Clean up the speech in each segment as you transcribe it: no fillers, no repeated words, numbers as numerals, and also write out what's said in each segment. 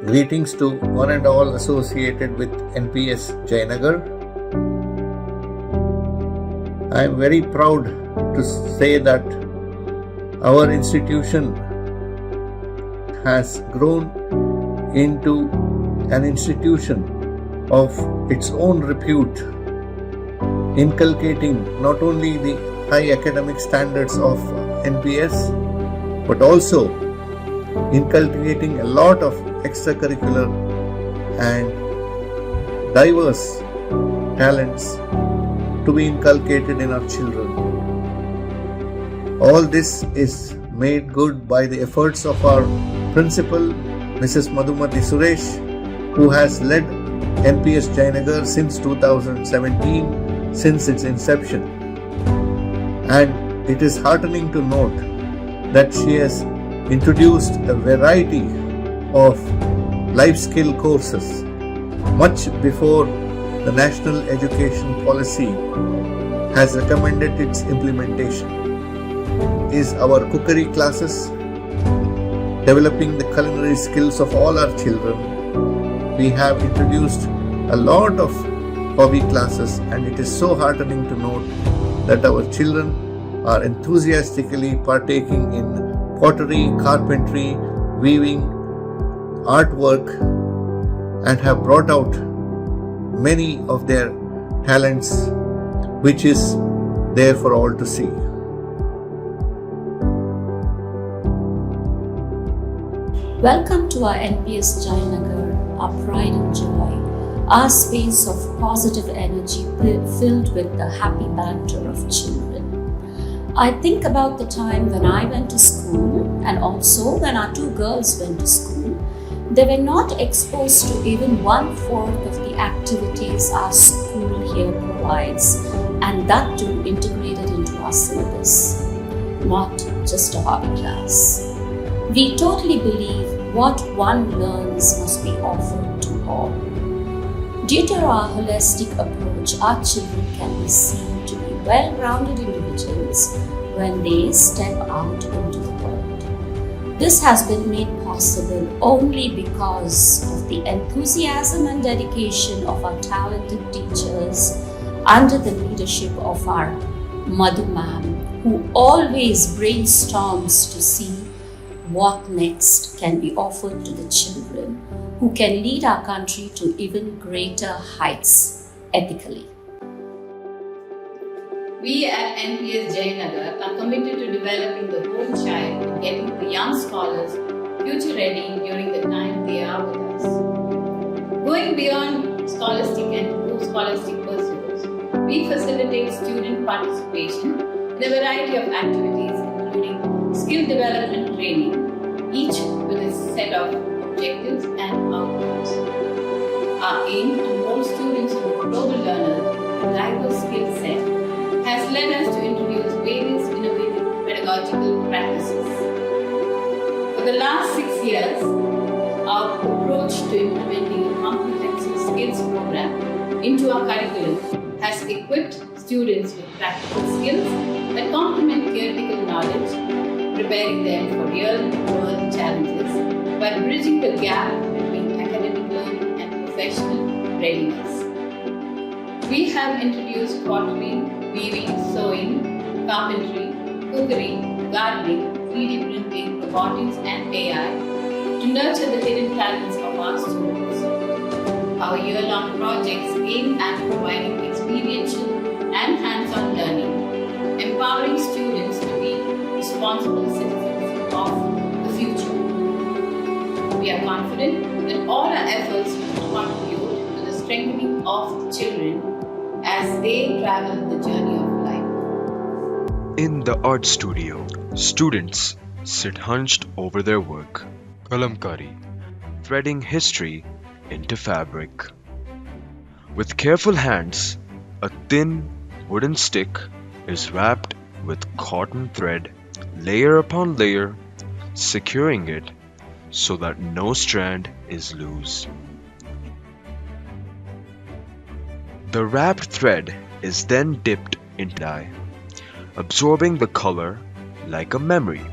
Greetings to one and all associated with NPS JNR. I am very proud to say that our institution has grown into an institution of its own repute, inculcating not only the high academic standards of NPS but also inculcating a lot of extracurricular and diverse talents to be inculcated in our children. All this is made good by the efforts of our principal, Mrs. Madhumati Suresh, who has led NPS JNR since 2017, since its inception. And it is heartening to note that she has introduced a variety of life skill courses much before the National Education Policy has recommended its implementation. Is our cookery classes, developing the culinary skills of all our children. We have introduced a lot of hobby classes, and it is so heartening to note that our children are enthusiastically partaking in pottery, carpentry, weaving, artwork, and have brought out many of their talents, which is there for all to see. Welcome to our NPS JNR, our pride and joy, our space of positive energy filled with the happy banter of children. I think about the time when I went to school and also when our two girls went to school. They were not exposed to even 1/4 of the activities our school here provides, and that too integrated into our syllabus, not just a hobby class. We totally believe what one learns must be offered to all. Due to our holistic approach, our children can be seen to be well-rounded individuals when they step out into the world. This has been made possible only because of the enthusiasm and dedication of our talented teachers under the leadership of our Madhu ma'am, who always brainstorms to see what next can be offered to the children who can lead our country to even greater heights ethically. We at NPS JNR are committed to developing the whole child and getting the young scholars future ready during the time they are with us. Going beyond scholastic and post-scholastic pursuits, we facilitate student participation in a variety of activities including skill development training, each with a set of objectives and outcomes. Our aim to mold students into global learners with a diverse skill set has led us to introduce various innovative pedagogical practices. For the last 6 years, our approach to implementing a comprehensive skills program into our curriculum has equipped students with practical skills that complement theoretical knowledge, preparing them for real-world challenges while bridging the gap between academic learning and professional readiness. We have introduced pottery, weaving, sewing, carpentry, cookery, gardening, 3D printing, robotics, and AI to nurture the hidden talents of our students. Our year-long projects aim at providing experiential and hands-on learning, empowering students to be responsible citizens of the future. We are confident that all our efforts will contribute to the strengthening of the children as they travel the journey of life. In the art studio, students sit hunched over their work, kalamkari, threading history into fabric. With careful hands, a thin wooden stick is wrapped with cotton thread, layer upon layer, securing it so that no strand is loose. The wrapped thread is then dipped in dye, absorbing the color like a memory.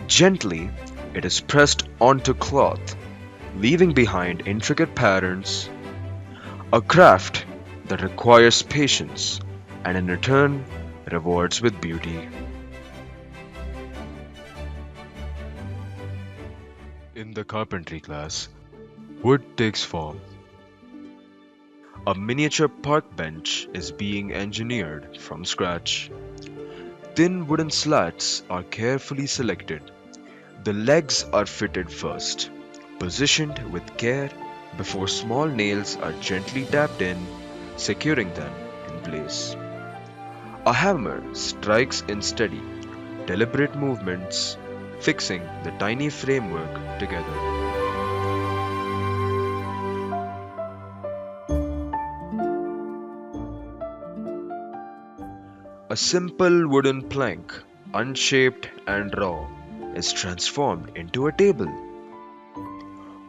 Gently, it is pressed onto cloth, leaving behind intricate patterns, a craft that requires patience and in return rewards with beauty. In the carpentry class, wood takes form. A miniature park bench is being engineered from scratch. Thin wooden slats are carefully selected. The legs are fitted first, positioned with care before small nails are gently tapped in, securing them in place. A hammer strikes in steady, deliberate movements, fixing the tiny framework together. A simple wooden plank, unshaped and raw, is transformed into a table.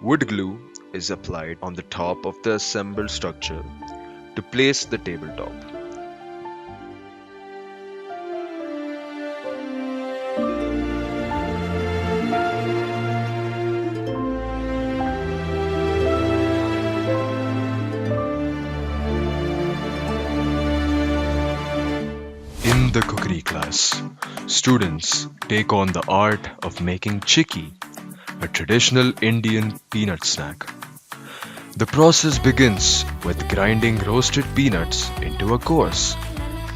Wood glue is applied on the top of the assembled structure to place the tabletop. In the cookery class, students take on the art of making chikki, a traditional Indian peanut snack. The process begins with grinding roasted peanuts into a coarse,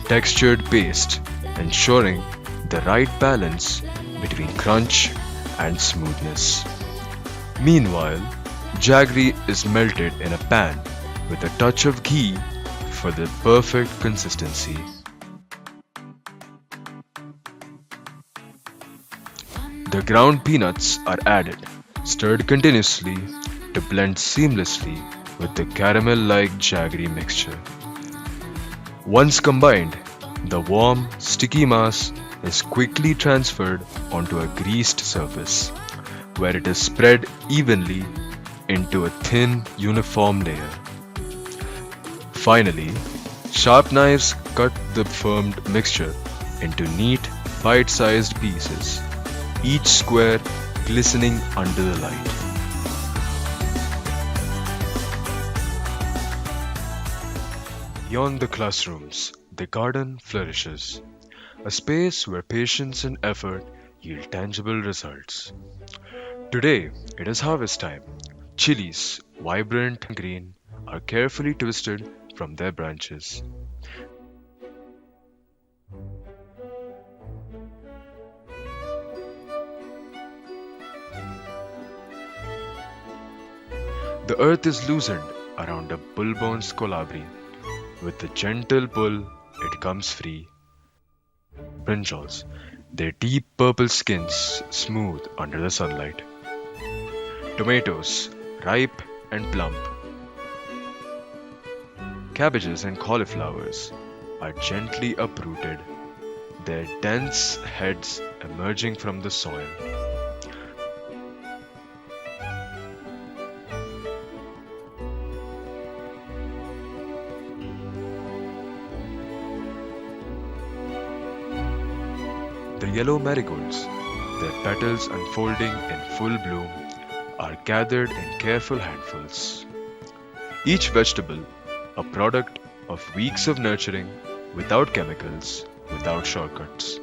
textured paste, ensuring the right balance between crunch and smoothness. Meanwhile, jaggery is melted in a pan with a touch of ghee for the perfect consistency. The ground peanuts are added, stirred continuously to blend seamlessly with the caramel-like jaggery mixture. Once combined, the warm, sticky mass is quickly transferred onto a greased surface, where it is spread evenly into a thin, uniform layer. Finally, sharp knives cut the formed mixture into neat, bite-sized pieces, each square glistening under the light. Beyond the classrooms, the garden flourishes, a space where patience and effort yield tangible results. Today, it is harvest time. Chilies, vibrant and green, are carefully twisted from their branches. The earth is loosened around a bullbone's colabri. With a gentle pull, it comes free. Brinjals, their deep purple skins smooth under the sunlight. Tomatoes, ripe and plump. Cabbages and cauliflowers are gently uprooted, their dense heads emerging from the soil. The yellow marigolds, their petals unfolding in full bloom, are gathered in careful handfuls. Each vegetable, a product of weeks of nurturing, without chemicals, without shortcuts.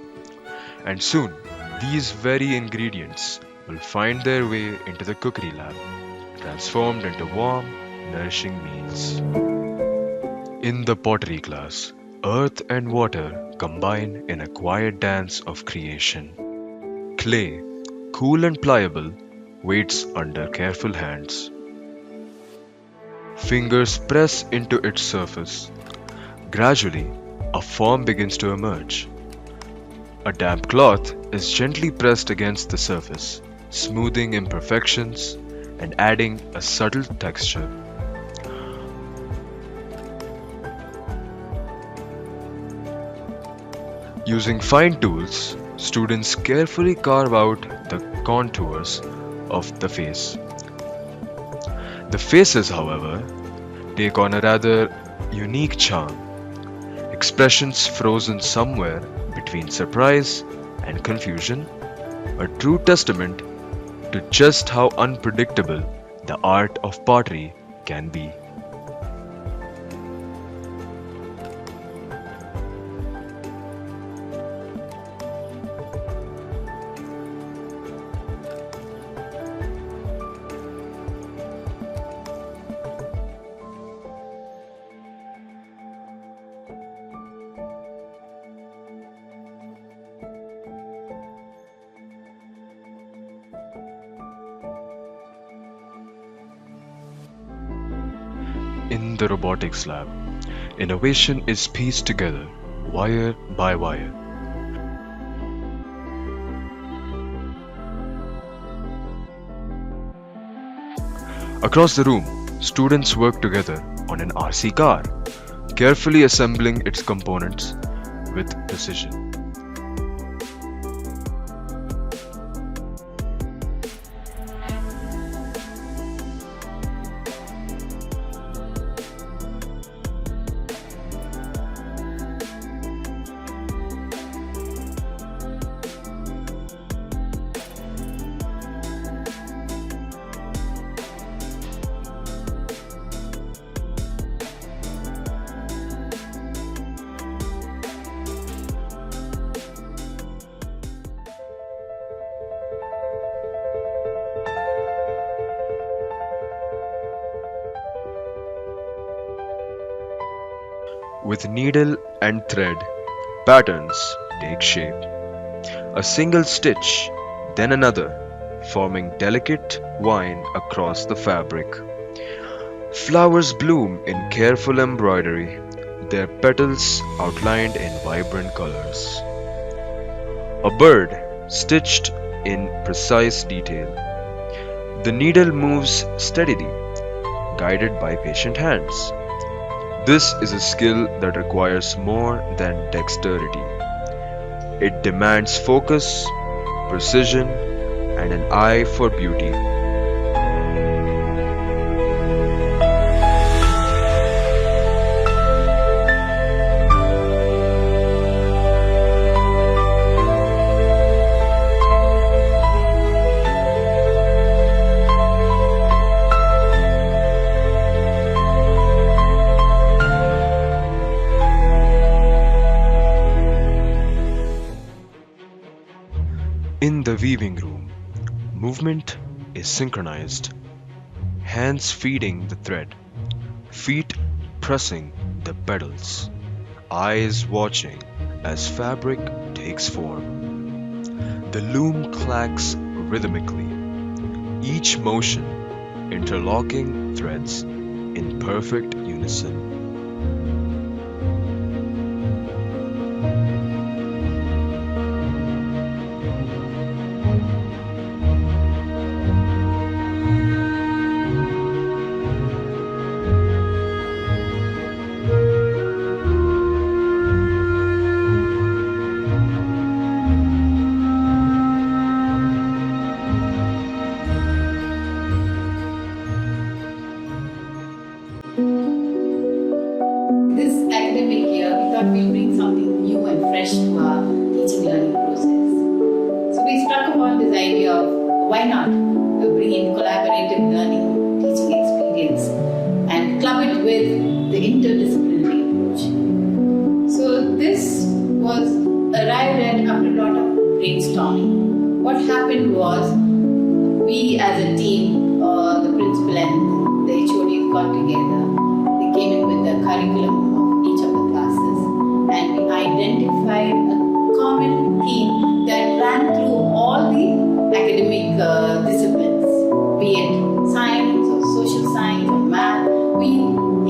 And soon, these very ingredients will find their way into the cookery lab, transformed into warm, nourishing meals. In the pottery class, earth and water combine in a quiet dance of creation. Clay, cool and pliable, waits under careful hands. Fingers press into its surface. Gradually, a form begins to emerge. A damp cloth is gently pressed against the surface, smoothing imperfections and adding a subtle texture. Using fine tools, students carefully carve out the contours of the face. The faces, however, take on a rather unique charm, expressions frozen somewhere between surprise and confusion, a true testament to just how unpredictable the art of pottery can be. In the robotics lab, innovation is pieced together wire by wire. Across the room, students work together on an RC car, carefully assembling its components with precision. With needle and thread, patterns take shape. A single stitch, then another, forming delicate wine across the fabric. Flowers bloom in careful embroidery, their petals outlined in vibrant colors. A bird stitched in precise detail. The needle moves steadily, guided by patient hands. This is a skill that requires more than dexterity. It demands focus, precision, and an eye for beauty. In the weaving room, movement is synchronized, hands feeding the thread, feet pressing the pedals, eyes watching as fabric takes form. The loom clacks rhythmically, each motion interlocking threads in perfect unison. This academic year, we thought we'll bring something new and fresh to our teaching learning process. So we struck upon this idea of why not bring in collaborative learning, teaching experience, and club it with the interdisciplinary approach. So this was arrived at after a lot of brainstorming. What happened was we as a team, the principal and the HOD got together. They came in with the curriculum of each of the classes and we identified a common theme that ran through all the academic disciplines, be it science or social science or math. We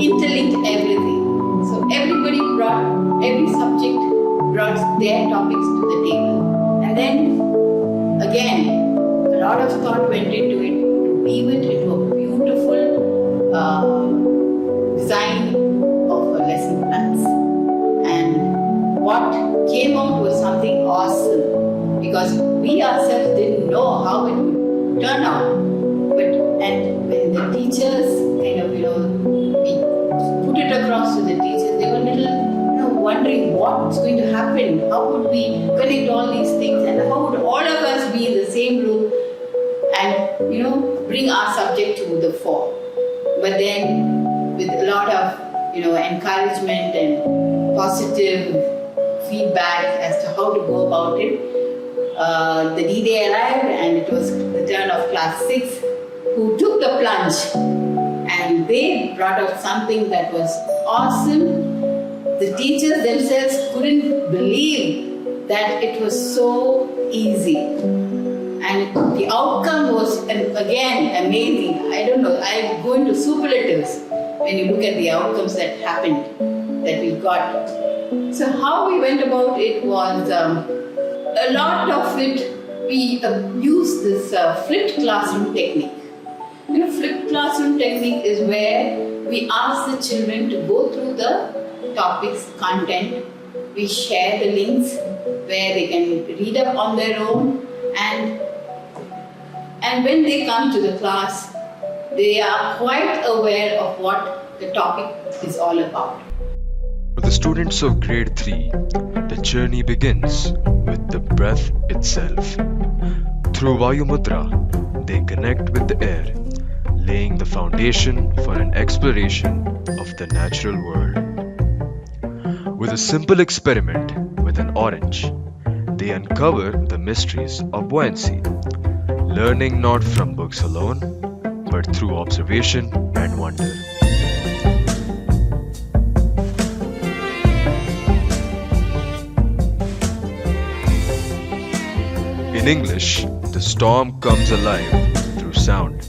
interlinked everything. So every subject brought their topics to the table. And then again, a lot of thought went into it to weave it into a beautiful design of lesson plans. And what came out was something awesome because we ourselves didn't know how it would turn out. And when the teachers we put it across to the teachers, they were a little wondering what's going to happen, how would we connect all these things, and how would all of us be in the same room and bring our subject to the fore. But then with a lot of encouragement and positive feedback as to how to go about it, the D-Day arrived, and it was the turn of class 6 who took the plunge, and they brought out something that was awesome. The teachers themselves couldn't believe that it was so easy, and the outcome was again amazing. I don't know, I go into superlatives when you look at the outcomes that happened, that we got. So how we went about it was, a lot of it, we used this flipped classroom technique. Flipped classroom technique is where we ask the children to go through the topics, content. We share the links where they can read up on their own, and when they come to the class, they are quite aware of what the topic is all about. For the students of grade 3, the journey begins with the breath itself. Through Vayu Mudra, they connect with the air, laying the foundation for an exploration of the natural world. With a simple experiment with an orange, they uncover the mysteries of buoyancy, learning not from books alone, but through observation and wonder. In English, the storm comes alive through sound,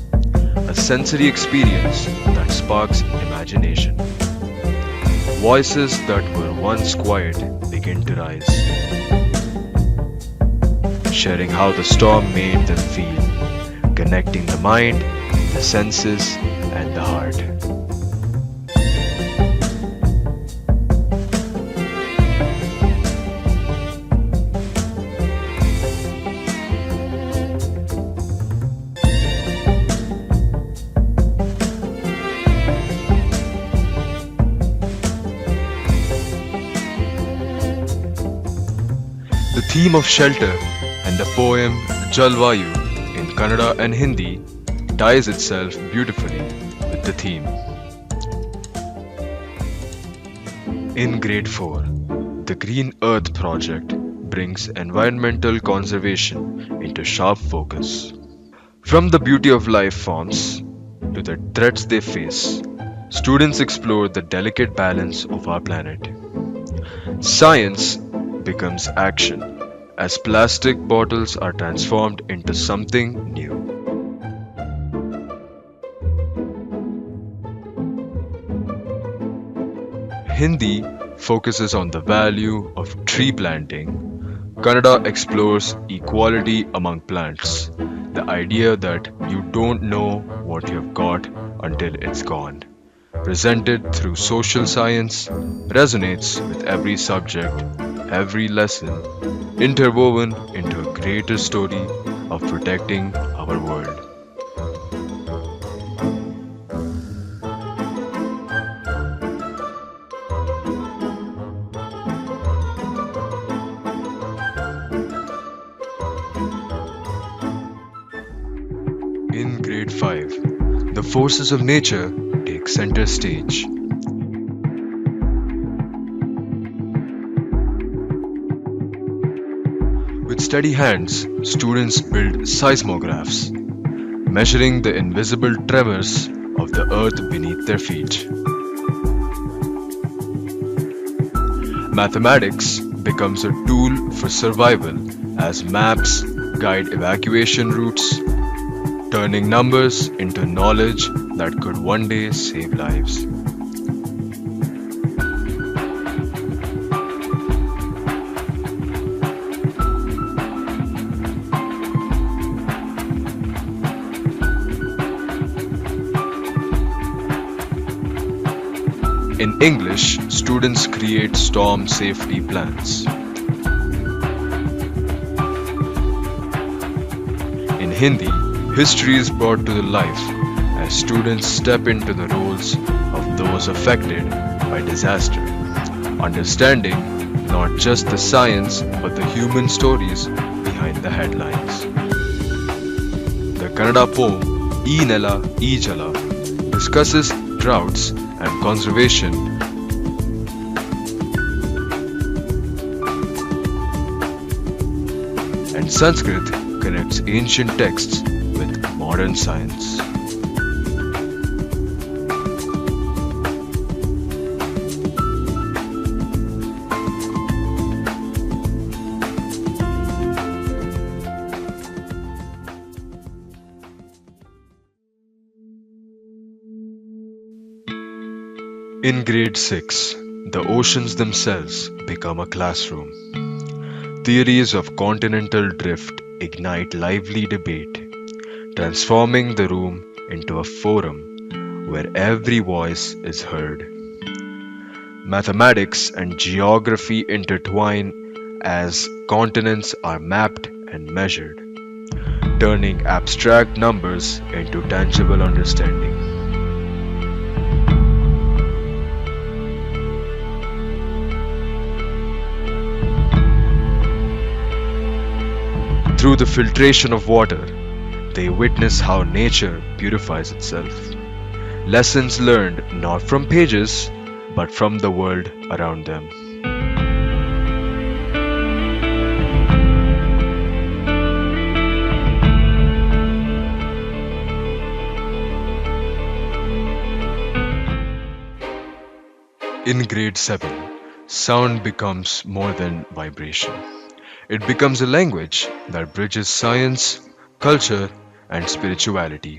a sensory experience that sparks imagination. Voices that were once quiet begin to rise, sharing how the storm made them feel, connecting the mind, the senses, and the heart. The theme of shelter and the poem Jalvayu in Kannada and Hindi ties itself beautifully with the theme. In grade 4, the Green Earth project brings environmental conservation into sharp focus. From the beauty of life forms to the threats they face, students explore the delicate balance of our planet. Science becomes action as plastic bottles are transformed into something new. Hindi focuses on the value of tree planting. Kannada explores equality among plants, the idea that you don't know what you've got until it's gone. Presented through social science, resonates with every subject, every lesson, interwoven into a greater story of protecting our world. In grade 5, the forces of nature take center stage. With steady hands, students build seismographs, measuring the invisible tremors of the earth beneath their feet. Mathematics becomes a tool for survival as maps guide evacuation routes, turning numbers into knowledge that could one day save lives. In English, students create storm safety plans. In Hindi, history is brought to life as students step into the roles of those affected by disaster, understanding not just the science but the human stories behind the headlines. The Kannada poem E Nela E Jala discusses droughts and conservation, and Sanskrit connects ancient texts with modern science. In grade 6, the oceans themselves become a classroom. Theories of continental drift ignite lively debate, transforming the room into a forum where every voice is heard. Mathematics and geography intertwine as continents are mapped and measured, turning abstract numbers into tangible understanding. Through the filtration of water, they witness how nature purifies itself. Lessons learned not from pages, but from the world around them. In grade 7, sound becomes more than vibration. It becomes a language that bridges science, culture, and spirituality.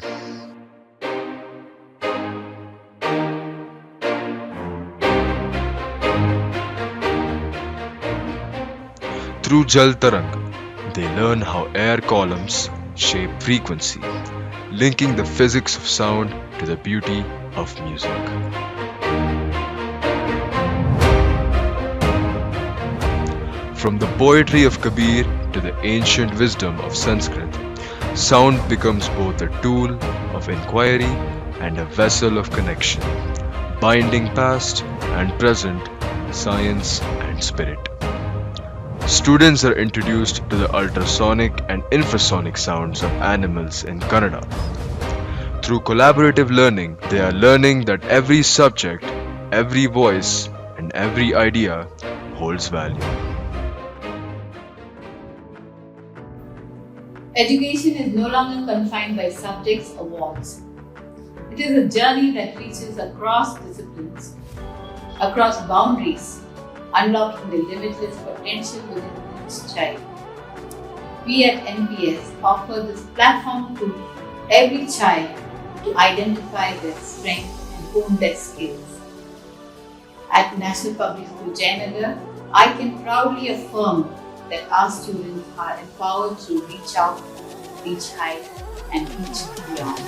Through Jal Tarang, they learn how air columns shape frequency, linking the physics of sound to the beauty of music. From the poetry of Kabir to the ancient wisdom of Sanskrit, sound becomes both a tool of inquiry and a vessel of connection, binding past and present, science and spirit. Students are introduced to the ultrasonic and infrasonic sounds of animals in Kannada. Through collaborative learning, they are learning that every subject, every voice, and every idea holds value. Education is no longer confined by subjects or walls. It is a journey that reaches across disciplines, across boundaries, unlocking the limitless potential within each child. We at NPS offer this platform to every child to identify their strengths and hone their skills. At National Public School Jayanagar, I can proudly affirm that our students are empowered to reach out, reach high, and reach beyond.